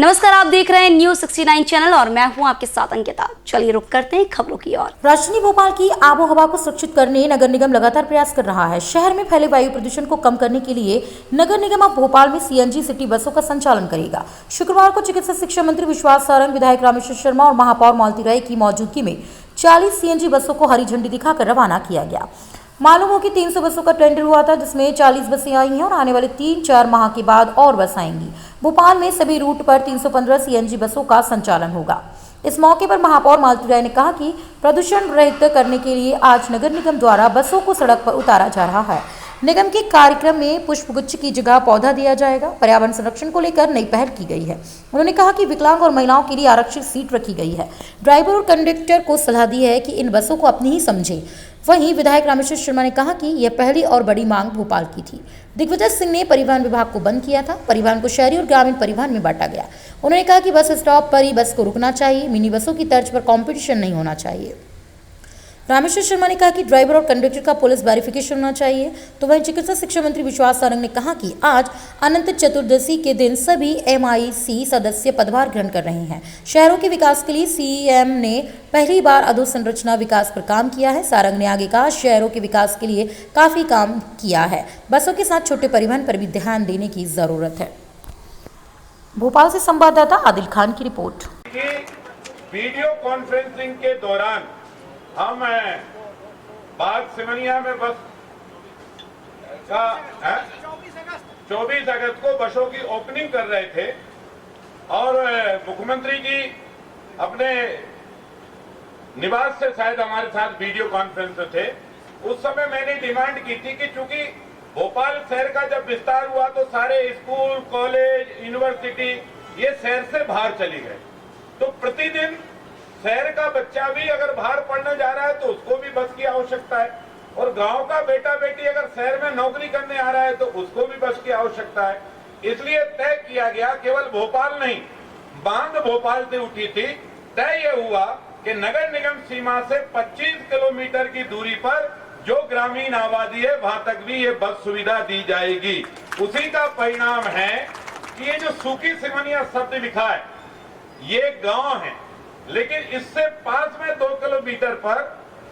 नमस्कार, आप देख रहे हैं न्यूज 69 चैनल और मैं हूं आपके साथ अंकिता। चलिए रुक करते हैं खबरों की ओर। राजधानी भोपाल की आबोहवा को सुरक्षित करने नगर निगम लगातार प्रयास कर रहा है। शहर में फैले वायु प्रदूषण को कम करने के लिए नगर निगम अब भोपाल में सीएनजी सिटी बसों का संचालन करेगा। शुक्रवार को चिकित्सा शिक्षा मंत्री विश्वास सारंग, विधायक रामेश्वर शर्मा और महापौर मालती राय की मौजूदगी में 40 सीएनजी बसों को हरी झंडी दिखाकर रवाना किया गया। मालूम हो कि 300 बसों का टेंडर हुआ था, जिसमें 40 बसें आई हैं और आने वाले 3-4 माह के बाद और बस आएंगी। भोपाल में सभी रूट पर 315 सीएनजी बसों का संचालन होगा। इस मौके पर महापौर मालती राय ने कहा कि प्रदूषण रहित करने के लिए आज नगर निगम द्वारा बसों को सड़क पर उतारा जा रहा है। निगम के कार्यक्रम में पुष्पगुच्छ की जगह पौधा दिया जाएगा। पर्यावरण संरक्षण को लेकर नई पहल की गई है। उन्होंने कहा कि विकलांग और महिलाओं के लिए आरक्षित सीट रखी गई है। ड्राइवर और कंडक्टर को सलाह दी है कि इन बसों को अपनी ही समझें। वहीं विधायक रामेश्वर शर्मा ने कहा कि यह पहली और बड़ी मांग भोपाल की थी। दिग्विजय सिंह ने परिवहन विभाग को बंद किया था। परिवहन को शहरी और ग्रामीण परिवहन में बांटा गया। उन्होंने कहा कि बस स्टॉप पर ही बस को रुकना चाहिए। मिनी बसों की तर्ज पर कंपटीशन नहीं होना चाहिए। रामेश्वर शर्मा ने कहा कि ड्राइवर और कंडक्टर का पुलिस वेरिफिकेशन होना चाहिए। तो वहीं चिकित्सा शिक्षा मंत्री विश्वास सारंग ने कहा कि आज अनंत चतुर्दशी के दिन सभी MIC सदस्य पदभार ग्रहण कर रहे हैं। शहरों के विकास के लिए CM ने पहली बार अधोसंरचना विकास पर काम किया है। सारंग ने आगे कहा, शहरों के विकास के लिए काफी काम किया है। बसों के साथ छोटे परिवहन पर भी ध्यान देने की जरूरत है। भोपाल से संवाददाता आदिल खान की रिपोर्ट। वीडियो कॉन्फ्रेंसिंग के दौरान हम बाग सिमनिया में बस का 24 अगस्त को बसों की ओपनिंग कर रहे थे और मुख्यमंत्री जी अपने निवास से शायद हमारे साथ वीडियो कॉन्फ्रेंस में थे। उस समय मैंने डिमांड की थी कि चूंकि भोपाल शहर का जब विस्तार हुआ तो सारे स्कूल, कॉलेज, यूनिवर्सिटी ये शहर से बाहर चली गए, तो प्रतिदिन शहर का बच्चा भी अगर बाहर पढ़ने जा रहा है तो उसको भी बस की आवश्यकता है, और गांव का बेटा बेटी अगर शहर में नौकरी करने आ रहा है तो उसको भी बस की आवश्यकता है। इसलिए तय किया गया, केवल भोपाल नहीं, मांग भोपाल से उठी थी, तय यह हुआ कि नगर निगम सीमा से 25 किलोमीटर की दूरी पर जो ग्रामीण आबादी है वहां तक भी ये बस सुविधा दी जाएगी। उसी का परिणाम है कि ये जो सूखी सिमनिया शब्द लिखा है ये गांव है, लेकिन इससे पास में 2 किलोमीटर पर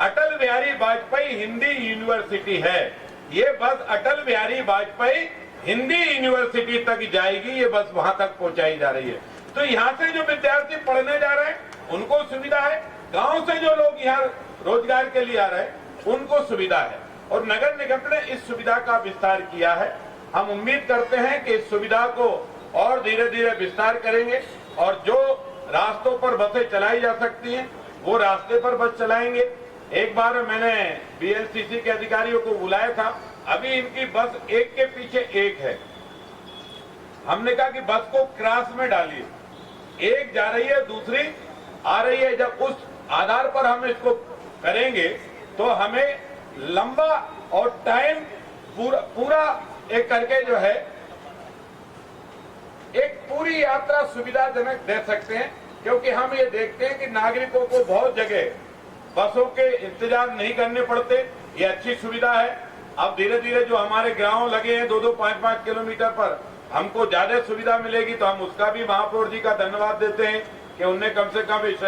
अटल बिहारी वाजपेयी हिंदी यूनिवर्सिटी है। ये बस अटल बिहारी वाजपेयी हिंदी यूनिवर्सिटी तक जाएगी। ये बस वहां तक पहुंचाई जा रही है। तो यहाँ से जो विद्यार्थी पढ़ने जा रहे हैं उनको सुविधा है, गांव से जो लोग यहाँ रोजगार के लिए आ रहे हैं उनको सुविधा है, और नगर निगम ने इस सुविधा का विस्तार किया है। हम उम्मीद करते हैं कि इस सुविधा को और धीरे धीरे विस्तार करेंगे और जो रास्तों पर बसें चलाई जा सकती हैं वो रास्ते पर बस चलाएंगे। एक बार मैंने BLCC के अधिकारियों को बुलाया था, अभी इनकी बस एक के पीछे एक है। हमने कहा कि बस को क्रॉस में डालिए, एक जा रही है दूसरी आ रही है। जब उस आधार पर हम इसको करेंगे तो हमें लंबा और टाइम पूरा एक करके जो है एक पूरी यात्रा सुविधाजनक दे सकते हैं, क्योंकि हम ये देखते हैं कि नागरिकों को बहुत जगह बसों के इंतजार नहीं करने पड़ते। ये अच्छी सुविधा है। अब धीरे धीरे जो हमारे गांव लगे हैं 2-2, 5-5 किलोमीटर पर हमको ज्यादा सुविधा मिलेगी, तो हम उसका भी महापौर जी का धन्यवाद देते हैं कि उनने कम से कम इस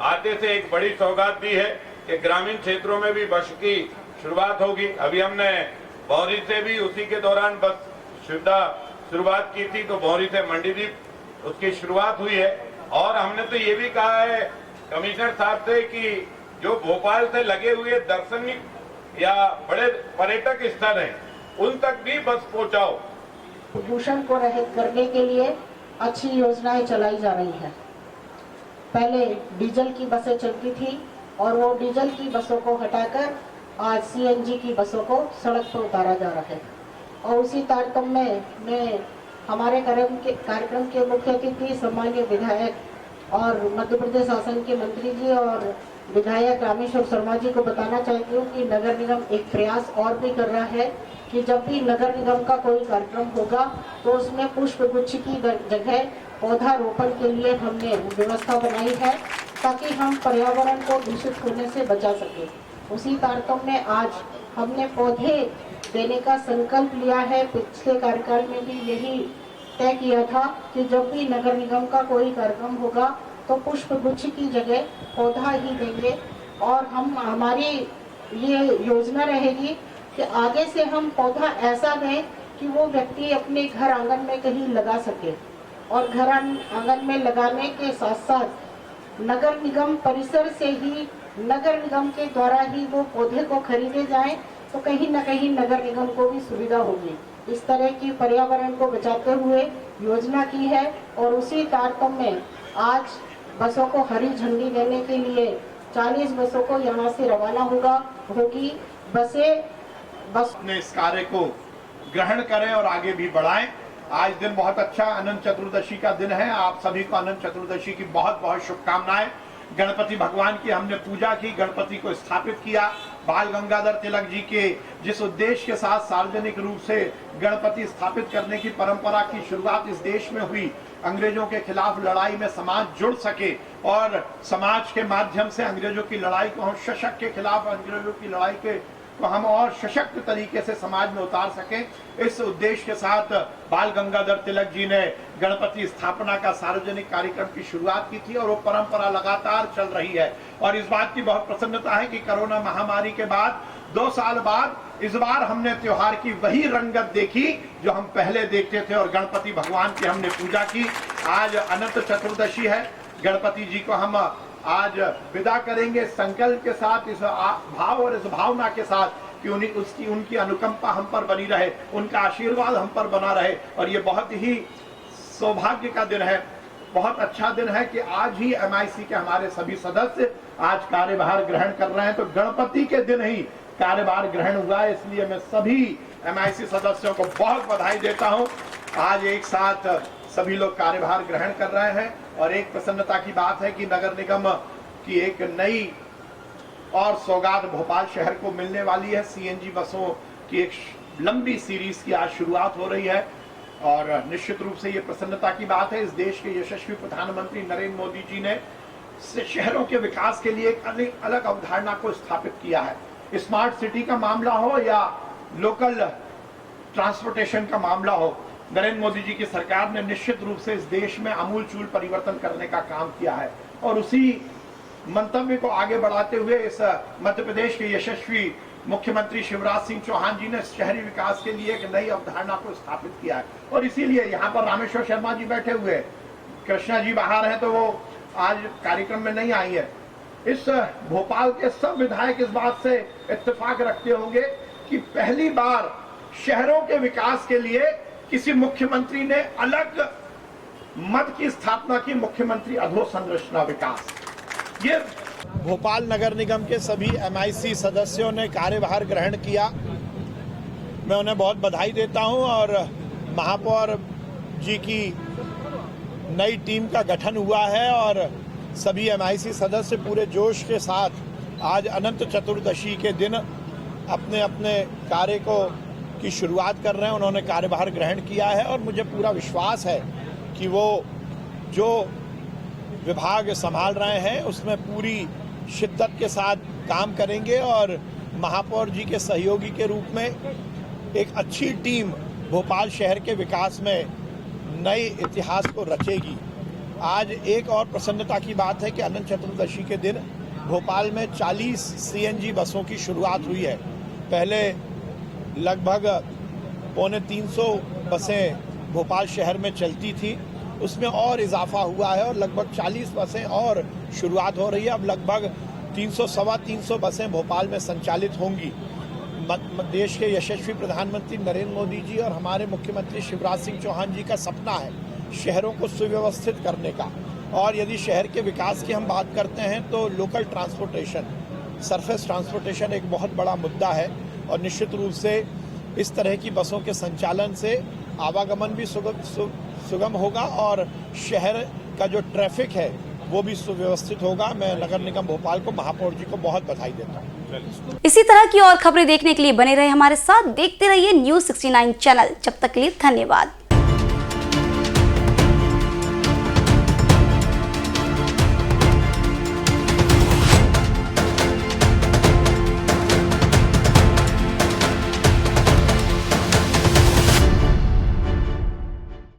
आते से एक बड़ी सौगात दी है कि ग्रामीण क्षेत्रों में भी बस की शुरुआत होगी। अभी हमने बौरी से भी उसी के दौरान बस सुविधा शुरुआत की थी, तो बौरी से मंडीदीप उसकी शुरुआत हुई है। और हमने तो ये भी कहा है कमिश्नर साहब से कि जो भोपाल से लगे हुए दर्शनीय या बड़े पर्यटक स्थल हैं उन तक भी बस पहुंचाओ। प्रदूषण को रहित करने के लिए अच्छी योजनाएं चलाई जा रही है। पहले डीजल की बसें चलती थी और वो डीजल की बसों को हटाकर आज CNG की बसों को सड़क पर उतारा जा रहा है। और उसी तारतम्य में हमारे कार्यक्रम के मुख्य अतिथि सम्मानीय विधायक और मध्य प्रदेश शासन के मंत्री जी और विधायक रामेश्वर शर्मा जी को बताना चाहती हूँ कि नगर निगम एक प्रयास और भी कर रहा है कि जब भी नगर निगम का कोई कार्यक्रम होगा तो उसमें पुष्प गुच्छ की जगह पौधारोपण के लिए हमने व्यवस्था बनाई है, ताकि हम पर्यावरण को दूषित होने से बचा सके। उसी तारतम्य में आज हमने पौधे देने का संकल्प लिया है। पिछले कार्यकाल में भी यही तय किया था कि जब भी नगर निगम का कोई कार्यक्रम होगा तो पुष्प गुच्छ की जगह पौधा ही देंगे। और हमारी ये योजना रहेगी कि आगे से हम पौधा ऐसा दें कि वो व्यक्ति अपने घर आंगन में कहीं लगा सके, और घर आंगन में लगाने के साथ साथ नगर निगम परिसर से ही, नगर निगम के द्वारा ही वो पौधे को खरीदे जाएं, तो कहीं न कहीं नगर निगम को भी सुविधा होगी। इस तरह की पर्यावरण को बचाते हुए योजना की है, और उसी तारतम्य में आज बसों को हरी झंडी देने के लिए 40 बसों को यहाँ से रवाना होगी। बस अपने इस कार्य को ग्रहण करें और आगे भी बढ़ाएं। आज दिन बहुत अच्छा अनंत चतुर्दशी का दिन है। आप सभी को अनंत चतुर्दशी की बहुत बहुत शुभकामनाएं। गणपति भगवान की हमने पूजा की, गणपति को स्थापित किया। बाल गंगाधर तिलक जी के जिस उद्देश्य के साथ सार्वजनिक रूप से गणपति स्थापित करने की परंपरा की शुरुआत इस देश में हुई, अंग्रेजों के खिलाफ लड़ाई में समाज जुड़ सके और समाज के माध्यम से अंग्रेजों की लड़ाई को हम सशक्त के खिलाफ अंग्रेजों की लड़ाई को हम और सशक्त तरीके से समाज में उतार सकें, इस उद्देश्य के साथ बाल गंगाधर तिलक जी ने गणपति स्थापना का सार्वजनिक कार्यक्रम की शुरुआत की थी और वो परंपरा लगातार चल रही है। और इस बात की बहुत प्रसन्नता है कि कोरोना महामारी के बाद 2 साल बाद इस बार हमने त्योहार की वही रंगत देखी जो हम पहले देखते थे, और गणपति भगवान की हमने पूजा की। आज अनंत चतुर्दशी है। गणपति जी को हम आज विदा करेंगे संकल्प के साथ, इस भाव और इस भावना के साथ कि उनकी अनुकंपा हम पर बनी रहे, उनका आशीर्वाद हम पर बना रहे। और ये बहुत ही सौभाग्य का दिन है, बहुत अच्छा दिन है कि आज ही MIC के हमारे सभी सदस्य आज कार्यभार ग्रहण कर रहे हैं। तो गणपति के दिन ही कार्यभार ग्रहण हुआ है, इसलिए मैं सभी MIC सदस्यों को बहुत बधाई देता हूं। आज एक साथ सभी लोग कार्यभार ग्रहण कर रहे हैं और एक प्रसन्नता की बात है कि नगर निगम की एक नई और सौगात भोपाल शहर को मिलने वाली है। CNG बसों की एक लंबी सीरीज की आज शुरुआत हो रही है और निश्चित रूप से ये प्रसन्नता की बात है। इस देश के यशस्वी प्रधानमंत्री नरेंद्र मोदी जी ने शहरों के विकास के लिए एक अलग अवधारणा को स्थापित किया है। स्मार्ट सिटी का मामला हो या लोकल ट्रांसपोर्टेशन का मामला हो, नरेंद्र मोदी जी की सरकार ने निश्चित रूप से इस देश में आमूलचूल परिवर्तन करने का काम किया है। और उसी मंतव्य को आगे बढ़ाते हुए इस मध्य प्रदेश के यशस्वी मुख्यमंत्री शिवराज सिंह चौहान जी ने शहरी विकास के लिए एक नई अवधारणा को स्थापित किया है। और इसीलिए यहाँ पर रामेश्वर शर्मा जी बैठे हुए हैं, कृष्णा जी बाहर हैं तो वो आज कार्यक्रम में नहीं आई है। इस भोपाल के सब विधायक इस बात से इत्तेफाक रखते होंगे कि पहली बार शहरों के विकास के लिए किसी मुख्यमंत्री ने अलग मद की स्थापना की, मुख्यमंत्री अधोसंरचना विकास। ये भोपाल नगर निगम के सभी MIC सदस्यों ने कार्यभार ग्रहण किया, मैं उन्हें बहुत बधाई देता हूं। और महापौर जी की नई टीम का गठन हुआ है और सभी MIC सदस्य पूरे जोश के साथ आज अनंत चतुर्दशी के दिन अपने अपने कार्य की शुरुआत कर रहे हैं। उन्होंने कार्यभार ग्रहण किया है और मुझे पूरा विश्वास है कि वो जो विभाग संभाल रहे हैं उसमें पूरी शिद्दत के साथ काम करेंगे और महापौर जी के सहयोगी के रूप में एक अच्छी टीम भोपाल शहर के विकास में नए इतिहास को रचेगी। आज एक और प्रसन्नता की बात है कि अनंत चतुर्दशी के दिन भोपाल में 40 CNG बसों की शुरुआत हुई है। पहले लगभग 350 बसें भोपाल शहर में चलती थी, उसमें और इजाफा हुआ है और लगभग 40 बसें और शुरुआत हो रही है। अब लगभग 300-325 बसें भोपाल में संचालित होंगी। देश के यशस्वी प्रधानमंत्री नरेंद्र मोदी जी और हमारे मुख्यमंत्री शिवराज सिंह चौहान जी का सपना है शहरों को सुव्यवस्थित करने का। और यदि शहर के विकास की हम बात करते हैं तो लोकल ट्रांसपोर्टेशन, सरफेस ट्रांसपोर्टेशन एक बहुत बड़ा मुद्दा है और निश्चित रूप से इस तरह की बसों के संचालन से आवागमन भी सुगम होगा और शहर का जो ट्रैफिक है वो भी सुव्यवस्थित होगा। मैं नगर निगम भोपाल को, महापौर जी को बहुत बधाई देता हूँ। इसी तरह की और खबरें देखने के लिए बने रहे हमारे साथ, देखते रहिए News 69 चैनल। जब तक के लिए धन्यवाद।